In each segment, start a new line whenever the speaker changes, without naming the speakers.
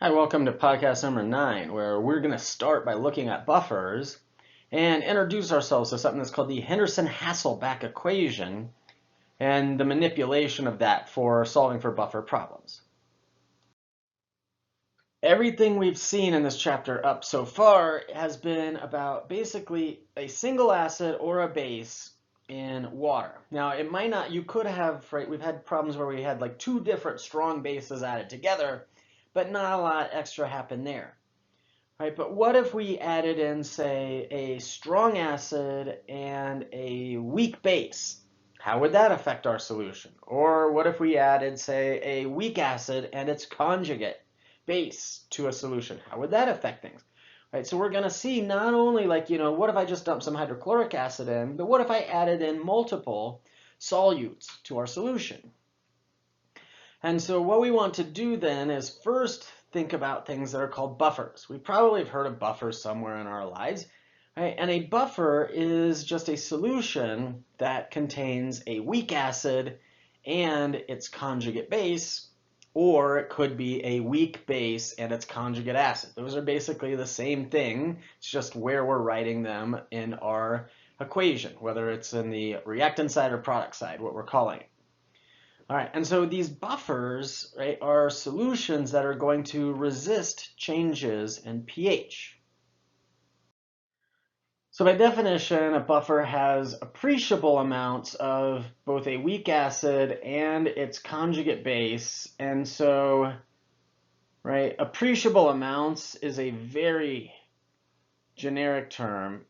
Hi, welcome to podcast number 9, where we're going to start by looking at buffers and introduce ourselves to something that's called the Henderson-Hasselbalch equation and the manipulation of that for solving for buffer problems. Everything we've seen in this chapter up so far has been about basically a single acid or a base in water. Now, it might not, you could have, right, we've had problems where we had like two different strong bases added together, but not a lot extra happened there. Right, but what if we added in, say, a strong acid and a weak base? How would that affect our solution? Or what if we added, say, a weak acid and its conjugate base to a solution? How would that affect things? Right, so we're going to see not only like, what if I just dumped some hydrochloric acid in, but what if I added in multiple solutes to our solution? And so what we want to do then is first think about things that are called buffers. We probably have heard of buffers somewhere in our lives, right? And a buffer is just a solution that contains a weak acid and its conjugate base, or it could be a weak base and its conjugate acid. Those are basically the same thing. It's just where we're writing them in our equation, whether it's in the reactant side or product side, what we're calling it. All right, and so these buffers, right, are solutions that are going to resist changes in pH. So by definition, a buffer has appreciable amounts of both a weak acid and its conjugate base. And so, right, appreciable amounts is a very generic term.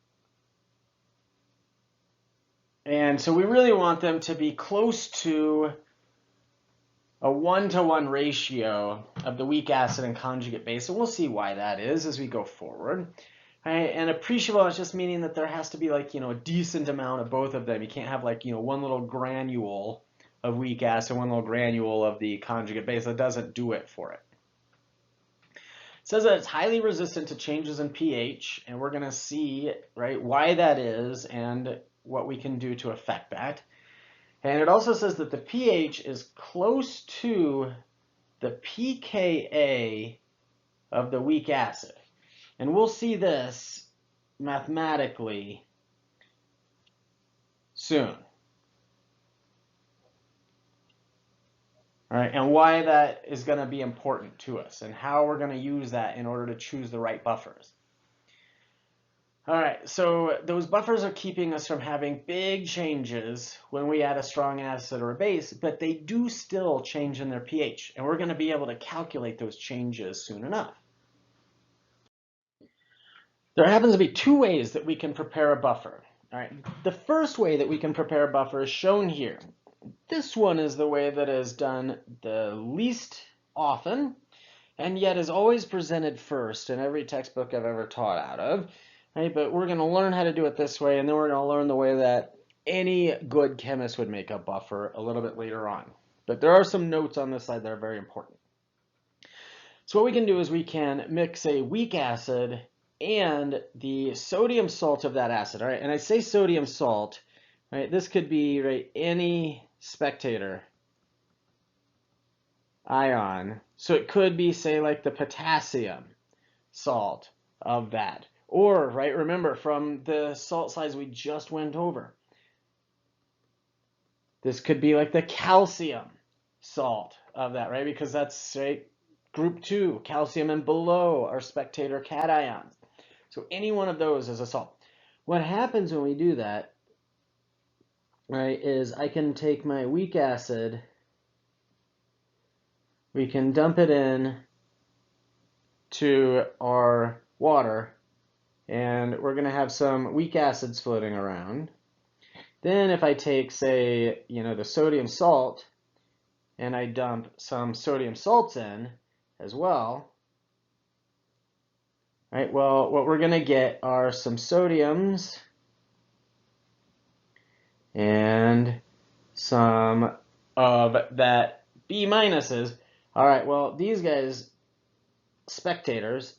And so we really want them to be close to a 1-to-1 ratio of the weak acid and conjugate base, and we'll see why that is as we go forward. Right? And appreciable is just meaning that there has to be like, a decent amount of both of them. You can't have like, one little granule of weak acid, one little granule of the conjugate base. That doesn't do it for it. It says that it's highly resistant to changes in pH, and we're going to see, right, why that is and what we can do to affect that. And it also says that the pH is close to the pKa of the weak acid. And we'll see this mathematically soon. All right, and why that is going to be important to us and how we're going to use that in order to choose the right buffers. All right, so those buffers are keeping us from having big changes when we add a strong acid or a base, but they do still change in their pH, and we're going to be able to calculate those changes soon enough. There happens to be two ways that we can prepare a buffer. All right, the first way that we can prepare a buffer is shown here. This one is the way that is done the least often, and yet is always presented first in every textbook I've ever taught out of. Right, but we're going to learn how to do it this way, and then we're going to learn the way that any good chemist would make a buffer a little bit later on. But there are some notes on this side that are very important. So what we can do is we can mix a weak acid and the sodium salt of that acid. All right, and I say sodium salt, right? This could be, right, any spectator ion. So it could be, say, like the potassium salt of that. Or, right, remember from the salt slides we just went over, this could be like the calcium salt of that, right? Because that's, right, group 2, calcium and below are spectator cations. So any one of those is a salt. What happens when we do that, right, is I can take my weak acid, we can dump it in to our water, and we're going to have some weak acids floating around. Then if I take, say, the sodium salt, and I dump some sodium salts in as well, right, well, what we're going to get are some sodiums and some of that B minuses. All right, well, these guys, spectators,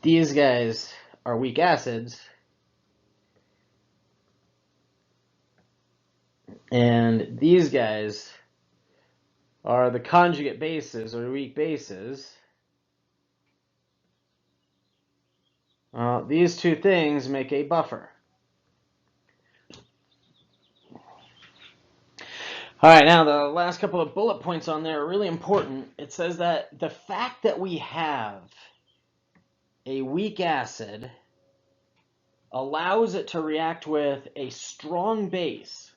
these guys are weak acids, and these guys are the conjugate bases or weak bases, these two things make a buffer. All right, now the last couple of bullet points on there are really important. It says that the fact that we have a weak acid allows it to react with a strong base.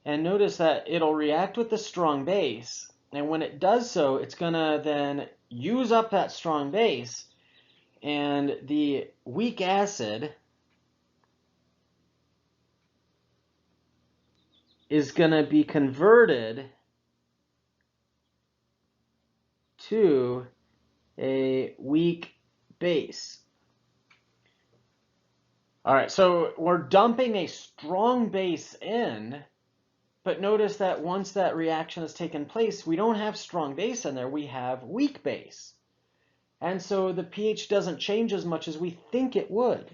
And notice that it'll react with the strong base, and when it does so, it's going to then use up that strong base, and the weak acid is going to be converted to a weak base. All right, so we're dumping a strong base in, but notice that once that reaction has taken place, we don't have strong base in there, we have weak base. And so the pH doesn't change as much as we think it would.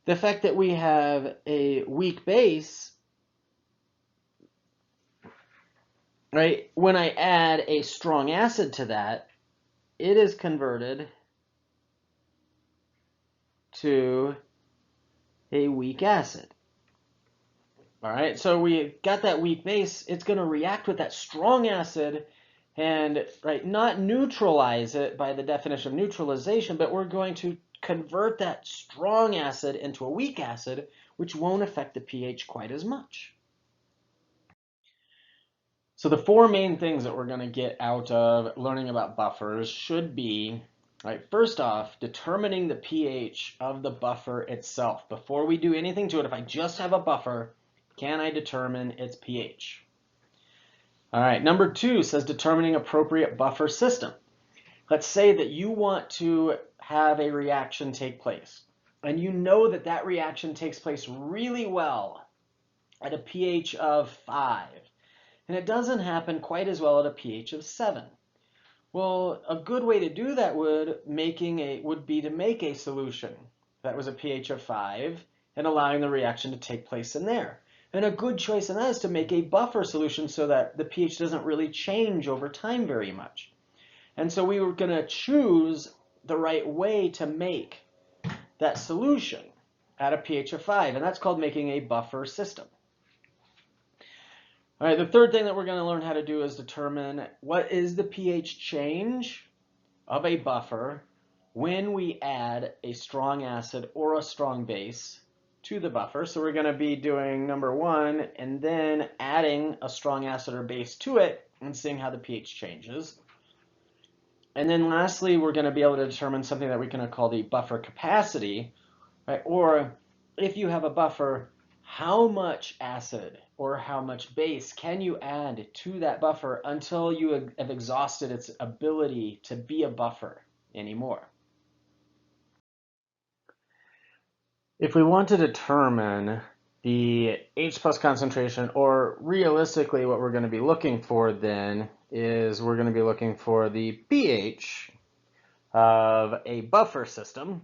The fact that we have a weak base, right, when I add a strong acid to that, it is converted to a weak acid. All right, so we got that weak base, it's going to react with that strong acid and, right, not neutralize it by the definition of neutralization, but we're going to convert that strong acid into a weak acid, which won't affect the pH quite as much. So the four main things that we're going to get out of learning about buffers should be, right, first off, determining the pH of the buffer itself. Before we do anything to it, if I just have a buffer, can I determine its pH? All right, number two says determining appropriate buffer system. Let's say that you want to have a reaction take place, and you know that that reaction takes place really well at a pH of 5. And it doesn't happen quite as well at a pH of 7. Well, a good way to do that would be to make a solution that was a pH of 5 and allowing the reaction to take place in there. And a good choice in that is to make a buffer solution so that the pH doesn't really change over time very much. And so we were going to choose the right way to make that solution at a pH of 5, and that's called making a buffer system. All right, the third thing that we're going to learn how to do is determine what is the pH change of a buffer when we add a strong acid or a strong base to the buffer. So we're going to be doing number one and then adding a strong acid or base to it and seeing how the pH changes. And then lastly, we're going to be able to determine something that we can call the buffer capacity, right? Or if you have a buffer, how much acid or how much base can you add to that buffer until you have exhausted its ability to be a buffer anymore? If we want to determine the H+ concentration, or realistically what we're going to be looking for then is we're going to be looking for the pH of a buffer system.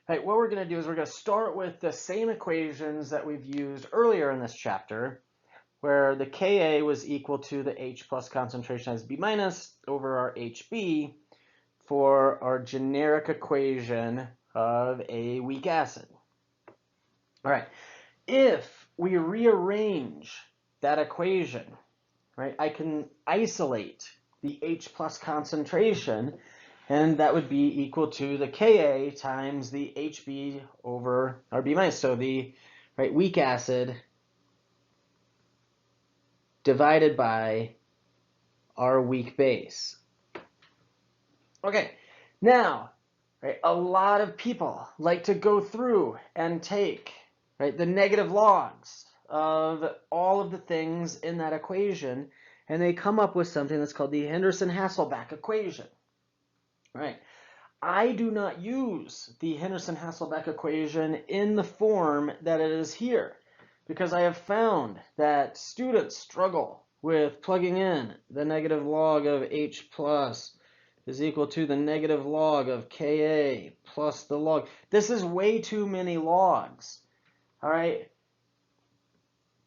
Right, what we're going to do is we're going to start with the same equations that we've used earlier in this chapter, where the Ka was equal to the H+ concentration as B- over our Hb for our generic equation of a weak acid. All right, if we rearrange that equation, right, I can isolate the H+ concentration, and that would be equal to the Ka times the Hb over our B-. So the weak acid divided by our weak base. Okay, now, a lot of people like to go through and take the negative logs of all of the things in that equation, and they come up with something that's called the Henderson-Hasselbalch equation. Right. I do not use the Henderson-Hasselbalch equation in the form that it is here, because I have found that students struggle with plugging in the negative log of H+ is equal to the negative log of Ka plus the log. This is way too many logs. All right.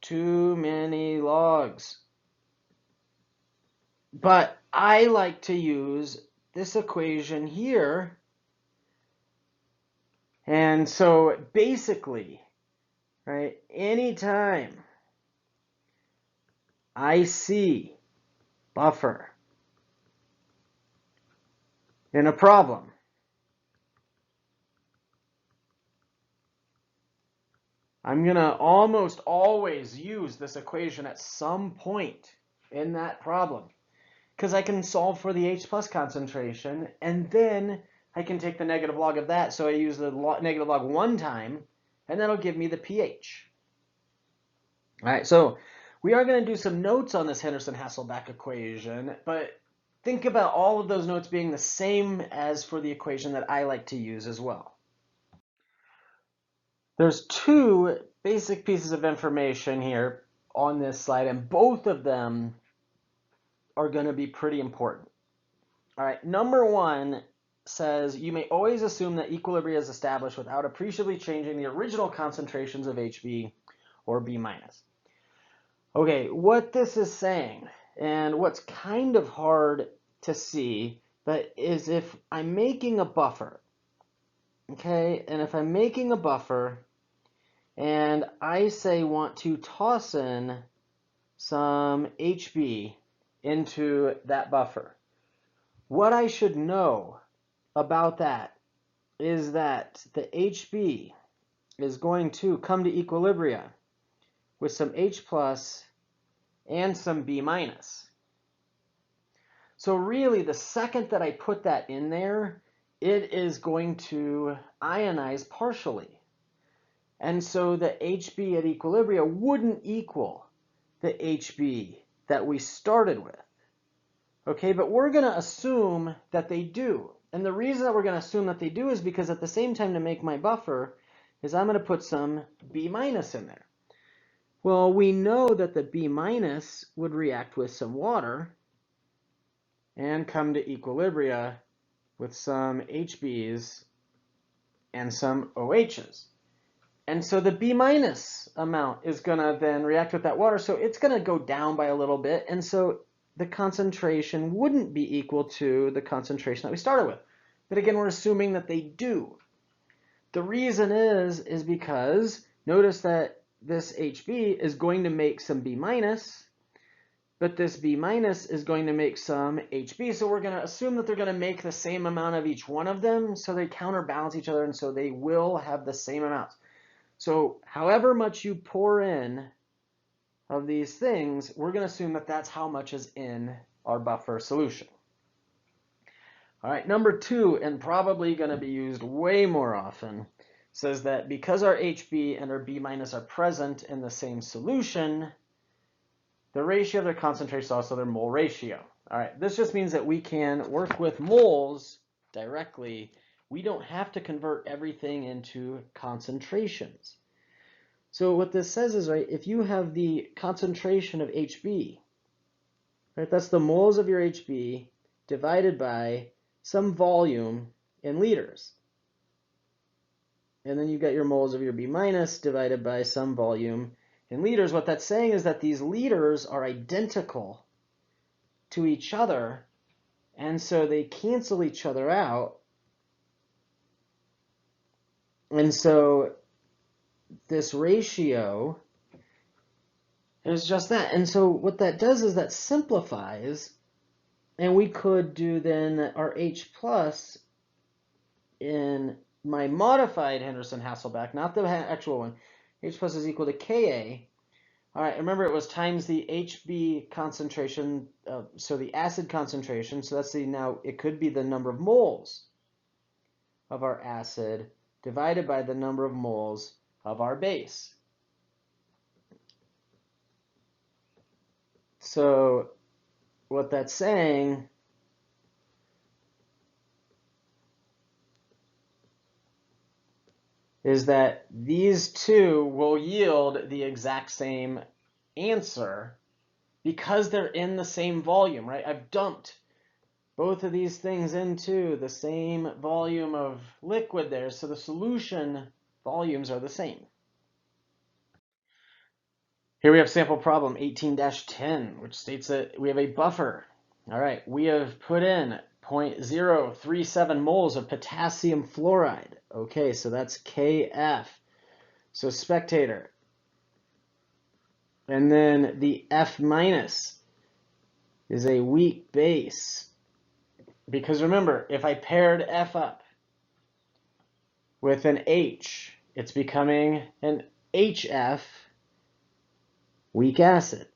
Too many logs. But I like to use this equation here. And so basically, right, anytime I see buffer in a problem, I'm going to almost always use this equation at some point in that problem, because I can solve for the H plus concentration, and then I can take the negative log of that. So I use the negative log one time, and that'll give me the pH. All right, so we are going to do some notes on this Henderson-Hasselbalch equation, but think about all of those notes being the same as for the equation that I like to use as well. There's two basic pieces of information here on this slide, and both of them are going to be pretty important. All right, number one says you may always assume that equilibrium is established without appreciably changing the original concentrations of HB or B minus. Okay, what this is saying, and what's kind of hard to see, but is if I'm making a buffer, okay, and if I'm making a buffer and I say want to toss in some HB into that buffer, what I should know about that is that the HB is going to come to equilibrium with some H plus and some B minus. So really, the second that I put that in there, it is going to ionize partially. And so the HB at equilibrium wouldn't equal the HB that we started with. Okay, but we're going to assume that they do. And the reason that we're going to assume that they do is because at the same time to make my buffer is I'm going to put some B minus in there. Well, we know that the B minus would react with some water and come to equilibria with some HBs and some OHs. And so the B minus amount is going to then react with that water, so it's going to go down by a little bit, and so the concentration wouldn't be equal to the concentration that we started with. But again, we're assuming that they do. The reason is because notice that this HB is going to make some B minus, but this B minus is going to make some HB. So we're going to assume that they're going to make the same amount of each one of them, so they counterbalance each other, and so they will have the same amounts. So however much you pour in of these things, we're going to assume that that's how much is in our buffer solution. All right, number two, and probably going to be used way more often, says that because our HB and our B minus are present in the same solution, the ratio of their concentration is also their mole ratio. All right, this just means that we can work with moles directly. We don't have to convert everything into concentrations. So what this says is, right, if you have the concentration of HB, right, that's the moles of your HB divided by some volume in liters. And then you got your moles of your B minus divided by some volume in liters. What that's saying is that these liters are identical to each other, and so they cancel each other out. And so this ratio is just that. And so what that does is that simplifies, and we could do then our H plus in my modified Henderson-Hasselbalch, not the actual one. H plus is equal to Ka. All right, remember it was times the HB concentration, so the acid concentration, so that's now it could be the number of moles of our acid divided by the number of moles of our base. So what that's saying is that these two will yield the exact same answer because they're in the same volume, right? I've dumped both of these things into the same volume of liquid there, so the solution volumes are the same. Here we have sample problem 18-10, which states that we have a buffer All right, we have put in 0.037 moles of potassium fluoride. Okay, so that's Kf. So spectator. And then the F minus is a weak base. Because remember, if I paired F up with an H, it's becoming an HF weak acid.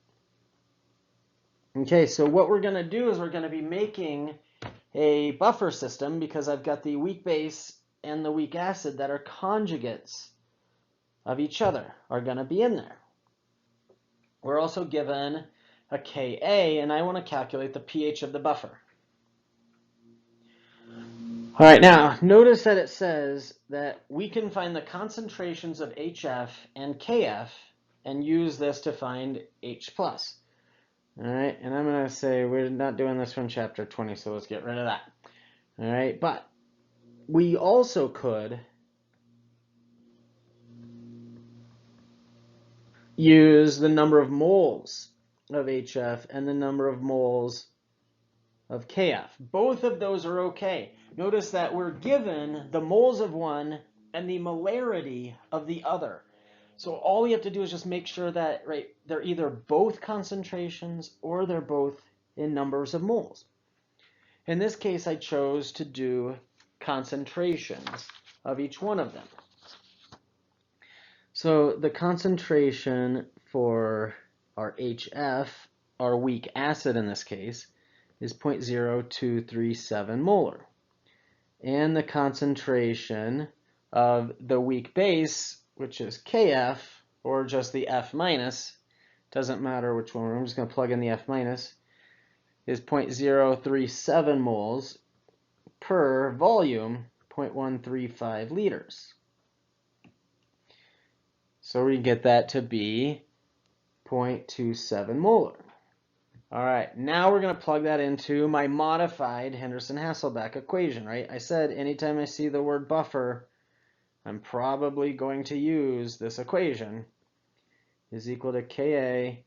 Okay, so what we're going to do is we're going to be making a buffer system because I've got the weak base and the weak acid that are conjugates of each other are going to be in there. We're also given a Ka, and I want to calculate the pH of the buffer. All right, now notice that it says that we can find the concentrations of HF and KF and use this to find H+. All right, and I'm going to say we're not doing this from chapter 20, so let's get rid of that. All right, but we also could use the number of moles of HF and the number of moles of KF. Both of those are okay. Notice that we're given the moles of one and the molarity of the other. So all we have to do is just make sure that they're either both concentrations or they're both in numbers of moles. In this case, I chose to do concentrations of each one of them. So the concentration for our HF, our weak acid in this case, is 0.0237 molar. And the concentration of the weak base, which is Kf, or just the F minus, doesn't matter which one, I'm just going to plug in the F minus, is 0.037 moles per volume, 0.135 liters. So we get that to be 0.27 molar. All right, now we're going to plug that into my modified Henderson-Hasselbalch equation, right? I said anytime I see the word buffer, I'm probably going to use this equation, is equal to Ka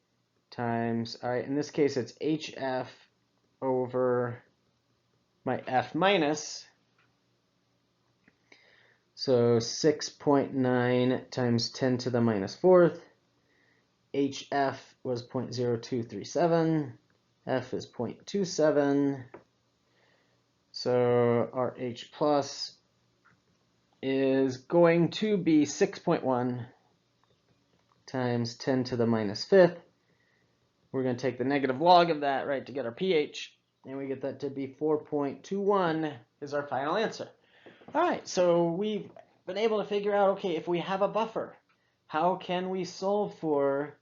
times, all right, in this case it's HF over my F minus, so 6.9 times 10 to the minus fourth. HF was 0.0237, F is 0.27, so our H plus is going to be 6.1 times 10 to the minus fifth. We're going to take the negative log of that, right, to get our pH, and we get that to be 4.21 is our final answer. All right, so we've been able to figure out, okay, if we have a buffer, how can we solve for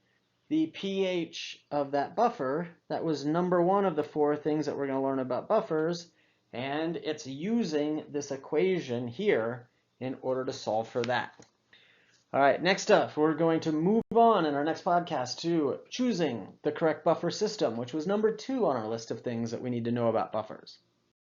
the pH of that buffer? That was number one of the four things that we're going to learn about buffers, and it's using this equation here in order to solve for that. All right, next up, we're going to move on in our next podcast to choosing the correct buffer system, which was number 2 on our list of things that we need to know about buffers.